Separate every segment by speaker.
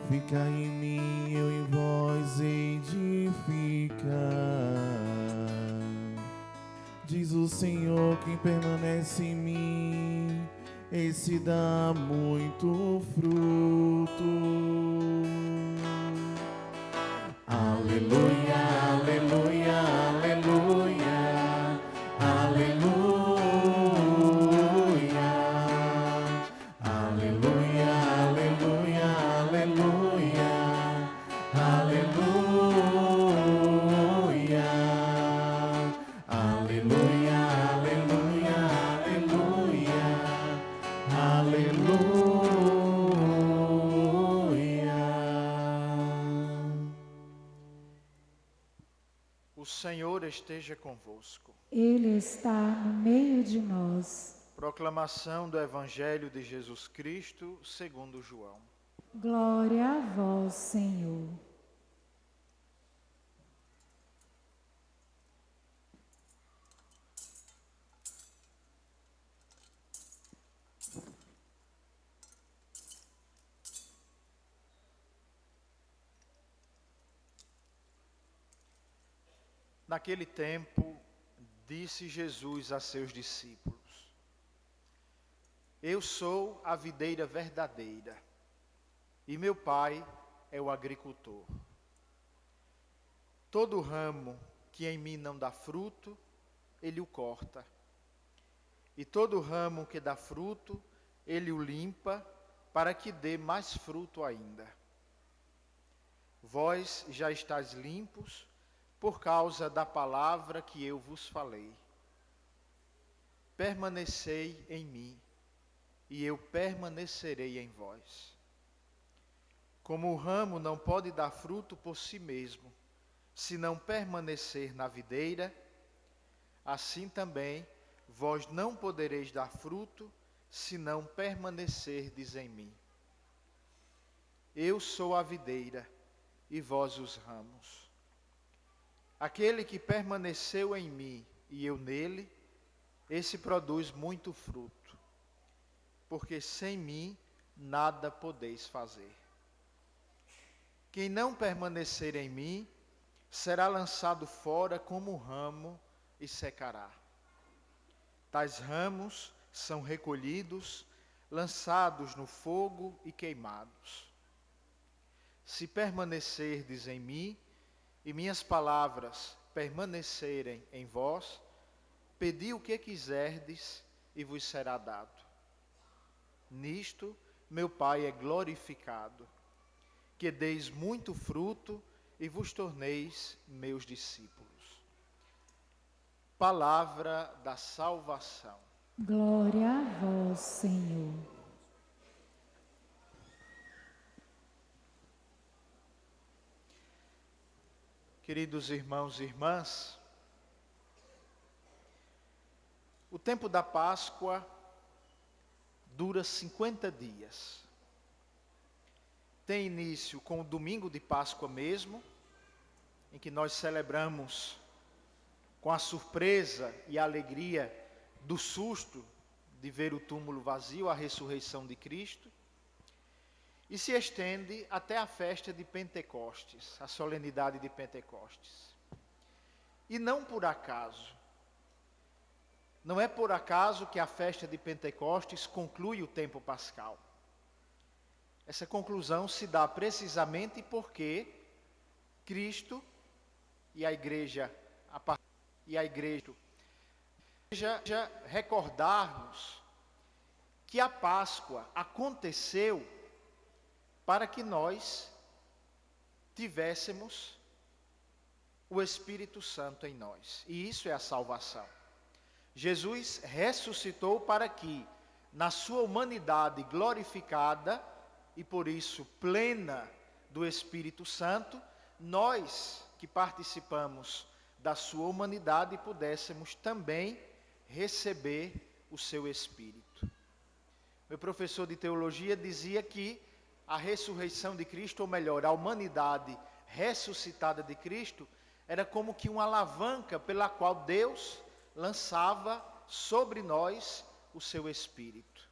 Speaker 1: Fica em mim, eu em vós hei de ficar. Diz o Senhor, quem permanece em mim, esse dá muito fruto. Aleluia, aleluia, aleluia, aleluia, aleluia, aleluia, aleluia, aleluia, aleluia, aleluia, aleluia, aleluia.
Speaker 2: O Senhor esteja convosco.
Speaker 3: Ele está no meio de nós.
Speaker 2: Proclamação do Evangelho de Jesus Cristo, segundo João.
Speaker 3: Glória a vós, Senhor.
Speaker 2: Naquele tempo, disse Jesus a seus discípulos: Eu sou a videira verdadeira, e meu Pai é o agricultor. Todo ramo que em mim não dá fruto, Ele o corta. E todo ramo que dá fruto, Ele o limpa, para que dê mais fruto ainda. Vós já estáis limpos, por causa da palavra que eu vos falei. Permanecei em mim, e eu permanecerei em vós. Como o ramo não pode dar fruto por si mesmo, se não permanecer na videira, assim também vós não podereis dar fruto, se não permanecerdes em mim. Eu sou a videira, e vós os ramos. Aquele que permaneceu em mim e eu nele, esse produz muito fruto, porque sem mim nada podeis fazer. Quem não permanecer em mim, será lançado fora como ramo e secará. Tais ramos são recolhidos, lançados no fogo e queimados. Se permanecerdes em mim, e minhas palavras permanecerem em vós, pedi o que quiserdes e vos será dado. Nisto meu Pai é glorificado, que deis muito fruto e vos torneis meus discípulos. Palavra da salvação.
Speaker 3: Glória a vós, Senhor.
Speaker 2: Queridos irmãos e irmãs, o tempo da Páscoa dura 50 dias. Tem início com o domingo de Páscoa mesmo, em que nós celebramos com a surpresa e a alegria do susto de ver o túmulo vazio, a ressurreição de Cristo. E se estende até a festa de Pentecostes, a solenidade de Pentecostes. E não por acaso. Não é por acaso que a festa de Pentecostes conclui o tempo pascal. Essa conclusão se dá precisamente porque Cristo e a igreja já recordar-nos que a Páscoa aconteceu para que nós tivéssemos o Espírito Santo em nós. E isso é a salvação. Jesus ressuscitou para que, na sua humanidade glorificada, e por isso plena do Espírito Santo, nós que participamos da sua humanidade pudéssemos também receber o seu Espírito. Meu professor de teologia dizia que a ressurreição de Cristo, ou melhor, a humanidade ressuscitada de Cristo, era como que uma alavanca pela qual Deus lançava sobre nós o seu Espírito.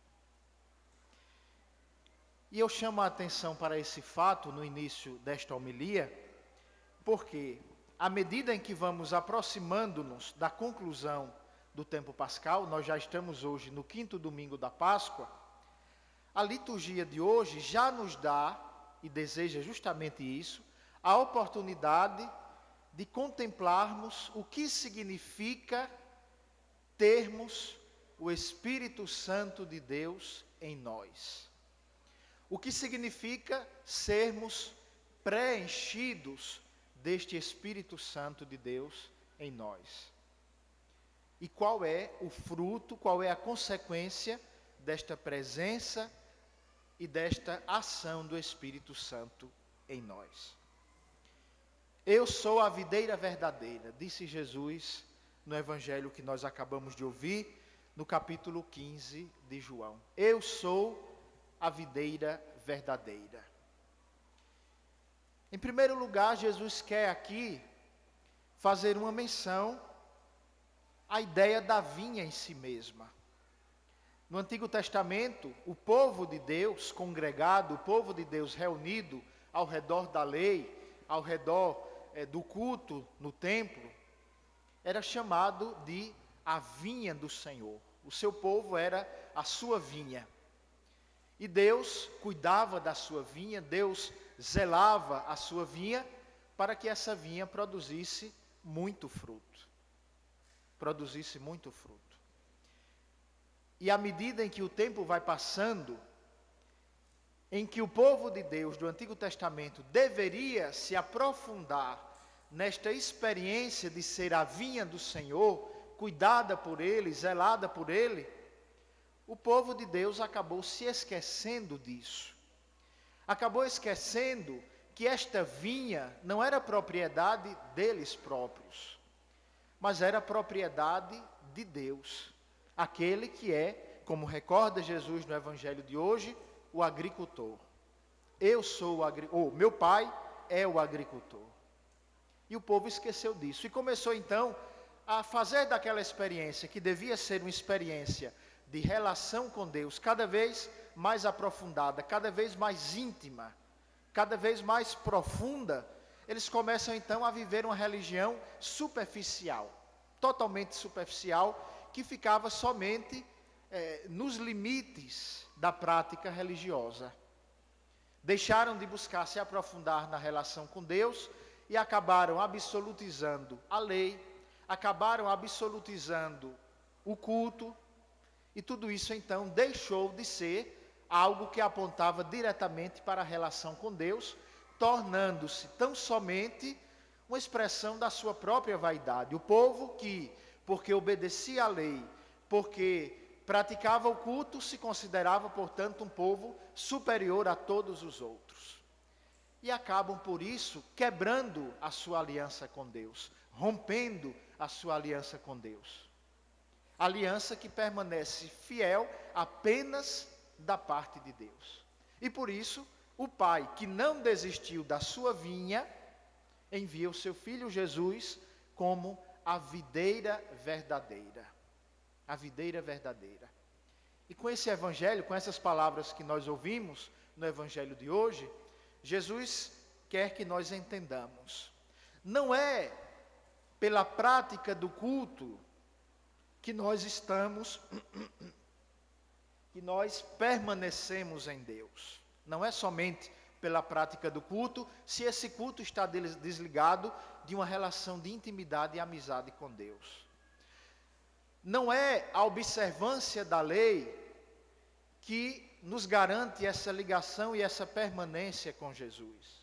Speaker 2: E eu chamo a atenção para esse fato no início desta homilia, porque à medida em que vamos aproximando-nos da conclusão do tempo pascal, nós já estamos hoje no 5º domingo da Páscoa, a liturgia de hoje já nos dá, e deseja justamente isso, a oportunidade de contemplarmos o que significa termos o Espírito Santo de Deus em nós. O que significa sermos preenchidos deste Espírito Santo de Deus em nós. E qual é o fruto, qual é a consequência desta presença e desta ação do Espírito Santo em nós. Eu sou a videira verdadeira, disse Jesus no evangelho que nós acabamos de ouvir, no capítulo 15 de João. Eu sou a videira verdadeira. Em primeiro lugar, Jesus quer aqui fazer uma menção à ideia da vinha em si mesma. No Antigo Testamento, o povo de Deus congregado, o povo de Deus reunido ao redor da lei, ao redor do culto no templo, era chamado de a vinha do Senhor. O seu povo era a sua vinha. E Deus cuidava da sua vinha, Deus zelava a sua vinha, para que essa vinha produzisse muito fruto. Produzisse muito fruto. E à medida em que o tempo vai passando, em que o povo de Deus do Antigo Testamento deveria se aprofundar nesta experiência de ser a vinha do Senhor, cuidada por Ele, zelada por Ele, o povo de Deus acabou se esquecendo disso. Acabou esquecendo que esta vinha não era propriedade deles próprios, mas era propriedade de Deus. Aquele que é, como recorda Jesus no Evangelho de hoje, o agricultor. Eu sou o agricultor, meu pai é o agricultor. E o povo esqueceu disso. E começou então a fazer daquela experiência, que devia ser uma experiência de relação com Deus, cada vez mais aprofundada, cada vez mais íntima, cada vez mais profunda, eles começam então a viver uma religião superficial, totalmente superficial, que ficava somente nos limites da prática religiosa. Deixaram de buscar se aprofundar na relação com Deus e acabaram absolutizando a lei, acabaram absolutizando o culto, e tudo isso então deixou de ser algo que apontava diretamente para a relação com Deus, tornando-se tão somente uma expressão da sua própria vaidade. O povo que, porque obedecia à lei, porque praticava o culto, se considerava, portanto, um povo superior a todos os outros. E acabam, por isso, quebrando a sua aliança com Deus, rompendo a sua aliança com Deus. Aliança que permanece fiel apenas da parte de Deus. E por isso, o Pai, que não desistiu da sua vinha, envia o seu Filho Jesus como a videira verdadeira. A videira verdadeira. E com esse evangelho, com essas palavras que nós ouvimos no evangelho de hoje, Jesus quer que nós entendamos. Não é pela prática do culto que nós permanecemos em Deus. Não é somente pela prática do culto, se esse culto está desligado de uma relação de intimidade e amizade com Deus. Não é a observância da lei que nos garante essa ligação e essa permanência com Jesus.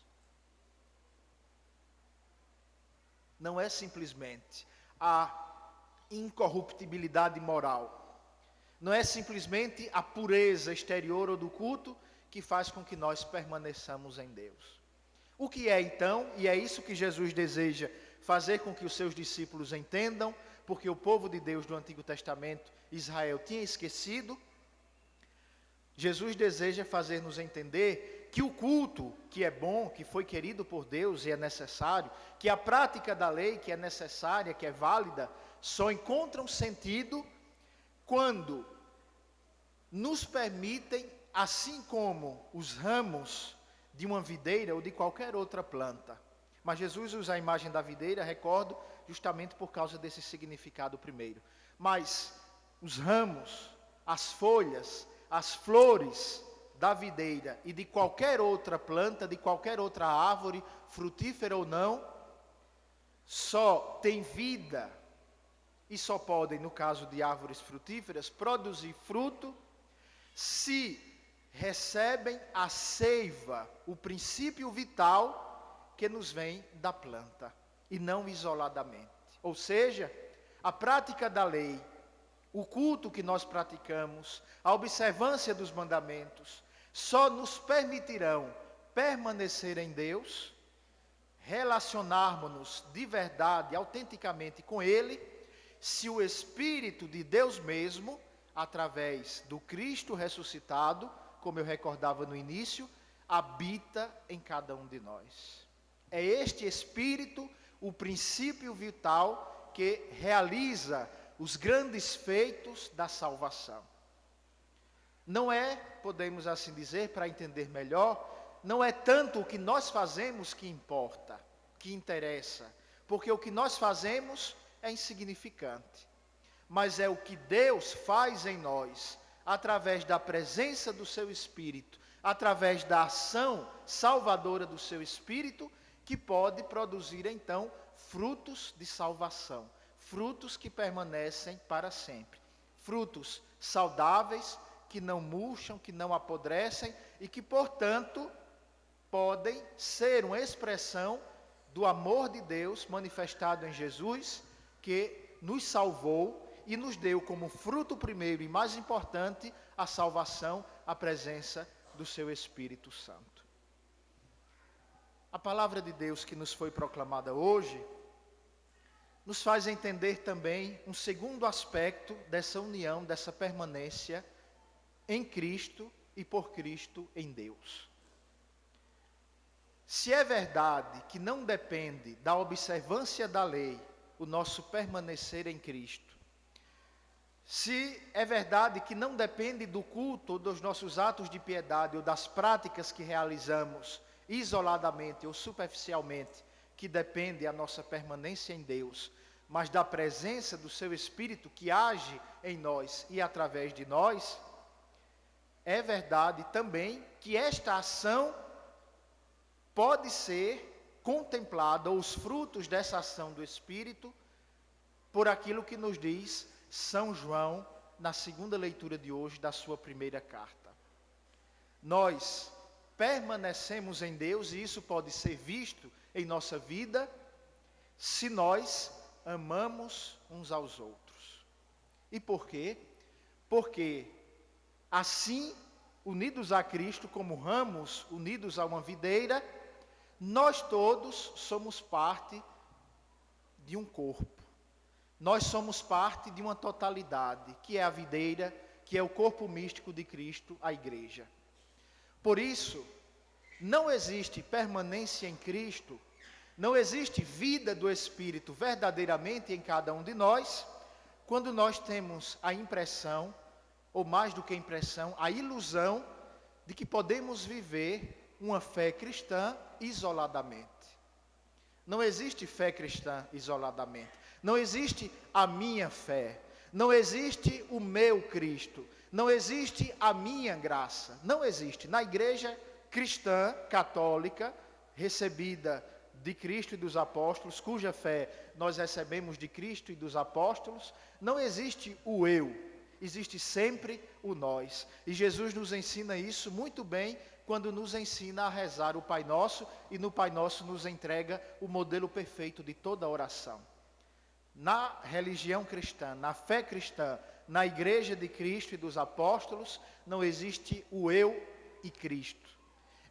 Speaker 2: Não é simplesmente a incorruptibilidade moral. Não é simplesmente a pureza exterior ou do culto que faz com que nós permaneçamos em Deus. O que é então, e é isso que Jesus deseja fazer com que os seus discípulos entendam, porque o povo de Deus do Antigo Testamento, Israel, tinha esquecido. Jesus deseja fazer-nos entender que o culto, que é bom, que foi querido por Deus e é necessário, que a prática da lei, que é necessária, que é válida, só encontram sentido quando nos permitem, assim como os ramos de uma videira ou de qualquer outra planta. Mas Jesus usa a imagem da videira, recordo, justamente por causa desse significado primeiro. Mas os ramos, as folhas, as flores da videira e de qualquer outra planta, de qualquer outra árvore, frutífera ou não, só tem vida e só podem, no caso de árvores frutíferas, produzir fruto se recebem a seiva, o princípio vital que nos vem da planta, e não isoladamente. Ou seja, a prática da lei, o culto que nós praticamos, a observância dos mandamentos, só nos permitirão permanecer em Deus, relacionarmos-nos de verdade, autenticamente com Ele, se o Espírito de Deus mesmo, através do Cristo ressuscitado, como eu recordava no início, habita em cada um de nós. É este Espírito o princípio vital que realiza os grandes feitos da salvação. Não é, podemos assim dizer, para entender melhor, não é tanto o que nós fazemos que importa, que interessa, porque o que nós fazemos é insignificante, mas é o que Deus faz em nós, através da presença do seu Espírito, através da ação salvadora do seu Espírito, que pode produzir então frutos de salvação, frutos que permanecem para sempre, frutos saudáveis, que não murcham, que não apodrecem e que, portanto, podem ser uma expressão do amor de Deus manifestado em Jesus, que nos salvou e nos deu como fruto primeiro e mais importante a salvação, a presença do seu Espírito Santo. A palavra de Deus que nos foi proclamada hoje nos faz entender também um segundo aspecto dessa união, dessa permanência em Cristo e por Cristo em Deus. Se é verdade que não depende da observância da lei o nosso permanecer em Cristo, se é verdade que não depende do culto ou dos nossos atos de piedade ou das práticas que realizamos isoladamente ou superficialmente, que depende a nossa permanência em Deus, mas da presença do seu Espírito que age em nós e através de nós, é verdade também que esta ação pode ser contemplada, ou os frutos dessa ação do Espírito, por aquilo que nos diz São João, na segunda leitura de hoje da sua primeira carta. Nós permanecemos em Deus, e isso pode ser visto em nossa vida, se nós amamos uns aos outros. E por quê? Porque assim, unidos a Cristo, como ramos unidos a uma videira, nós todos somos parte de um corpo. Nós somos parte de uma totalidade, que é a videira, que é o corpo místico de Cristo, a igreja. Por isso, não existe permanência em Cristo, não existe vida do Espírito verdadeiramente em cada um de nós, quando nós temos a impressão, ou mais do que impressão, a ilusão de que podemos viver uma fé cristã isoladamente. Não existe fé cristã isoladamente. Não existe a minha fé. Não existe o meu Cristo. Não existe a minha graça. Não existe. Na igreja cristã, católica, recebida de Cristo e dos apóstolos, cuja fé nós recebemos de Cristo e dos apóstolos, não existe o eu. Existe sempre o nós. E Jesus nos ensina isso muito bem quando nos ensina a rezar o Pai Nosso, e no Pai Nosso nos entrega o modelo perfeito de toda oração. Na religião cristã, na fé cristã, na igreja de Cristo e dos apóstolos, não existe o eu e Cristo.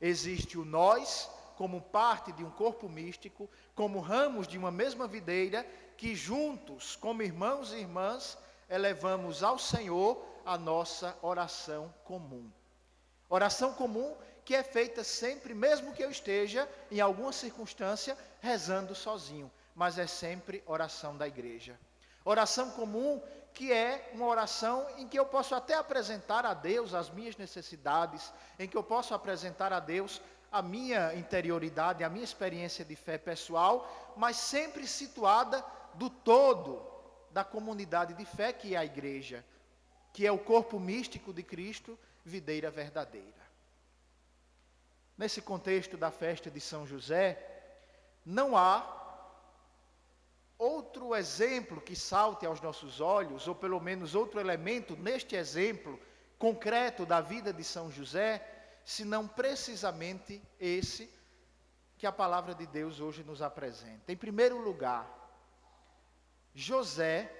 Speaker 2: Existe o nós como parte de um corpo místico, como ramos de uma mesma videira, que juntos, como irmãos e irmãs, elevamos ao Senhor a nossa oração comum. Oração comum que é feita sempre, mesmo que eu esteja em alguma circunstância rezando sozinho, mas é sempre oração da igreja. Oração comum que é uma oração em que eu posso até apresentar a Deus as minhas necessidades, em que eu posso apresentar a Deus a minha interioridade, a minha experiência de fé pessoal, mas sempre situada do todo da comunidade de fé que é a igreja, que é o corpo místico de Cristo, videira verdadeira. Nesse contexto da festa de São José, não há outro exemplo que salte aos nossos olhos, ou pelo menos outro elemento neste exemplo concreto da vida de São José, senão precisamente esse que a palavra de Deus hoje nos apresenta. Em primeiro lugar, José,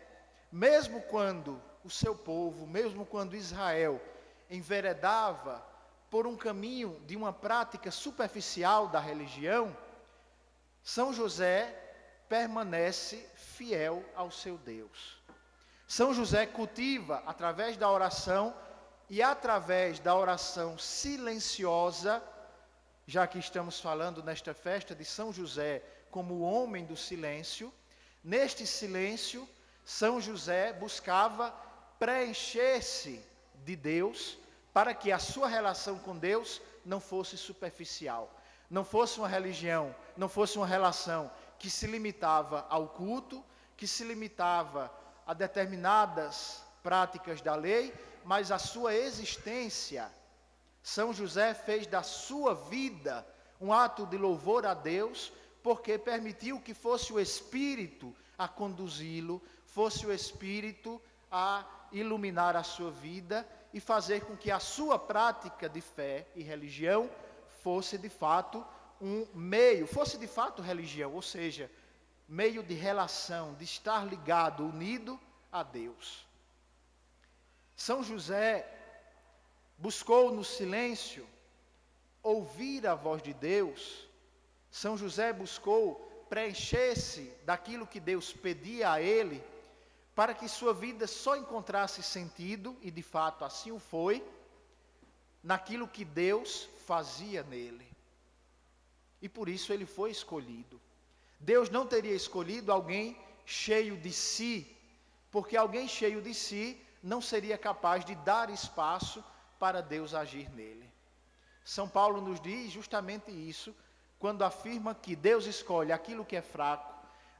Speaker 2: mesmo quando o seu povo, mesmo quando Israel enveredava por um caminho de uma prática superficial da religião, São José permanece fiel ao seu Deus. São José cultiva através da oração e através da oração silenciosa, já que estamos falando nesta festa de São José como o homem do silêncio, neste silêncio, São José buscava preencher-se de Deus para que a sua relação com Deus não fosse superficial, não fosse uma religião, não fosse uma relação que se limitava ao culto, que se limitava a determinadas práticas da lei, mas a sua existência. São José fez da sua vida um ato de louvor a Deus, porque permitiu que fosse o Espírito a conduzi-lo, fosse o Espírito a iluminar a sua vida e fazer com que a sua prática de fé e religião fosse de fato um meio, fosse de fato religião, ou seja, meio de relação, de estar ligado, unido a Deus. São José buscou no silêncio ouvir a voz de Deus. São José buscou preencher-se daquilo que Deus pedia a ele, para que sua vida só encontrasse sentido, e de fato assim o foi, naquilo que Deus fazia nele. E por isso ele foi escolhido. Deus não teria escolhido alguém cheio de si, porque alguém cheio de si não seria capaz de dar espaço para Deus agir nele. São Paulo nos diz justamente isso, quando afirma que Deus escolhe aquilo que é fraco,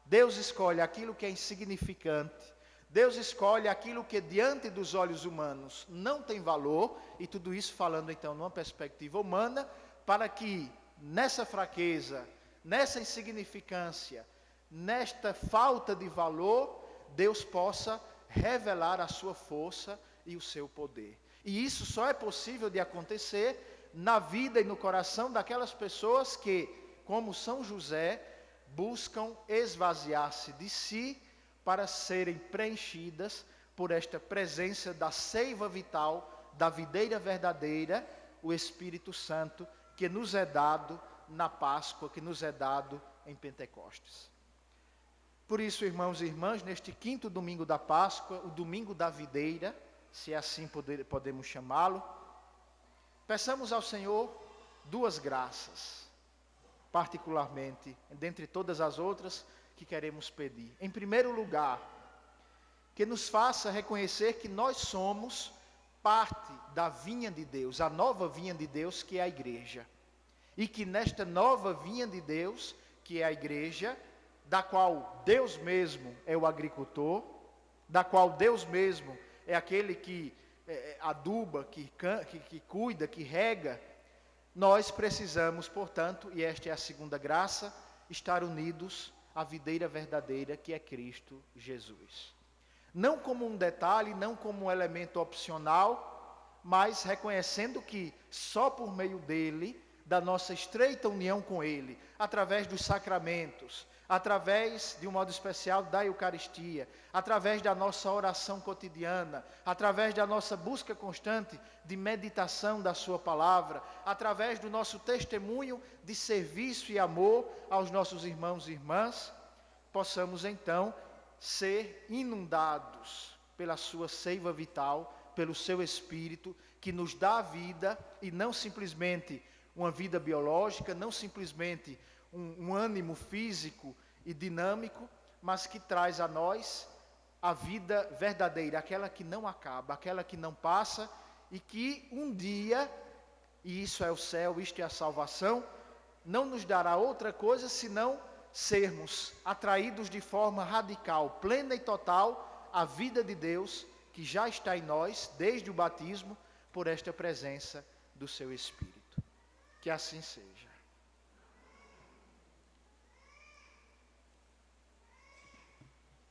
Speaker 2: Deus escolhe aquilo que é insignificante, Deus escolhe aquilo que diante dos olhos humanos não tem valor, e tudo isso falando então numa perspectiva humana, para que nessa fraqueza, nessa insignificância, nesta falta de valor, Deus possa revelar a sua força e o seu poder. E isso só é possível de acontecer na vida e no coração daquelas pessoas que, como São José, buscam esvaziar-se de si para serem preenchidas por esta presença da seiva vital, da videira verdadeira, o Espírito Santo, que nos é dado na Páscoa, que nos é dado em Pentecostes. Por isso, irmãos e irmãs, neste quinto domingo da Páscoa, o domingo da videira, se assim podemos chamá-lo, peçamos ao Senhor duas graças, particularmente, dentre todas as outras que queremos pedir. Em primeiro lugar, que nos faça reconhecer que nós somos parte da vinha de Deus, a nova vinha de Deus que é a igreja. E que nesta nova vinha de Deus, que é a igreja, da qual Deus mesmo é o agricultor, da qual Deus mesmo é aquele que aduba, que cuida, que rega, nós precisamos, portanto, e esta é a segunda graça, estar unidos à videira verdadeira que é Cristo Jesus. Não como um detalhe, não como um elemento opcional, mas reconhecendo que só por meio dele, da nossa estreita união com ele, através dos sacramentos, através, de um modo especial, da Eucaristia, através da nossa oração cotidiana, através da nossa busca constante de meditação da sua palavra, através do nosso testemunho de serviço e amor aos nossos irmãos e irmãs, possamos então ser inundados pela sua seiva vital, pelo seu Espírito, que nos dá a vida, e não simplesmente uma vida biológica, não simplesmente um ânimo físico e dinâmico, mas que traz a nós a vida verdadeira, aquela que não acaba, aquela que não passa, e que um dia, e isso é o céu, isto é a salvação, não nos dará outra coisa senão sermos atraídos de forma radical, plena e total à vida de Deus, que já está em nós desde o batismo, por esta presença do seu Espírito. Que assim seja.